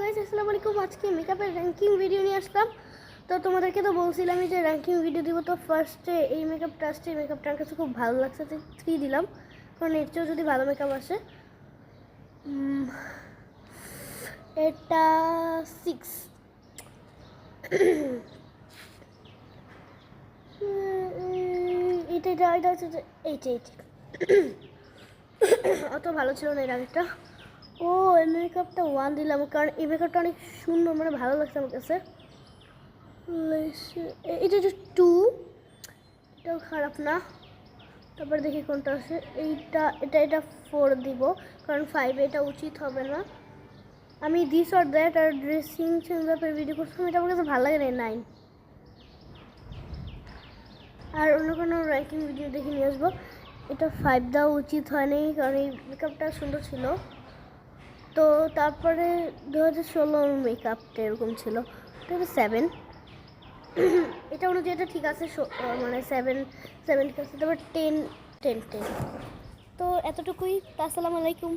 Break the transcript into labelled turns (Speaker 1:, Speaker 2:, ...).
Speaker 1: Guys, আসসালামু আলাইকুম। আজকে মেকআপের র্যাঙ্কিং ভিডিও নিয়ে আসলাম। তো তোমাদেরকে তো বলছিলামই যে র্যাঙ্কিং ভিডিও দিব। তো ফার্স্টে এই মেকআপটা আসছে। এই মেকআপটা আমার কাছে খুব ভালো লাগছে, 3 দিলাম, কারণ এর চেয়েও যদি ভালো মেকআপ আসে। এটা 6। এটা হচ্ছে 8। অত ভালো ছিল না এর আগেরটা। ও, এই মেকআপটা 1 দিলাম, কারণ এই মেকআপটা অনেক সুন্দর, মানে ভালো লাগছে আমার কাছে। এটা হচ্ছে 2, এটাও খারাপ না। তারপর দেখি কোনটা আছে। এটা 4 দিব, কারণ 5 এটা উচিত হবে না। আমি দিস অর দ্যাট আর ড্রেসিং চেঞ্জ আপের ভিডিও করছিলাম, এটা আমার কাছে ভালো লাগে না। 9। আর অন্য কোনো র্যাঙ্কিং ভিডিও দেখে নিয়ে আসবো। এটা 5 দেওয়া উচিত হয়নি, কারণ এই মেকআপটা সুন্দর ছিল। তো তারপরে 2016 মেকআপটা এরকম ছিল, এটা 7। এটা অনুযায়ী এটা ঠিক আছে, মানে 7 ঠিক আছে। তারপর 10। তো এতটুকুই। আসসালামু আলাইকুম।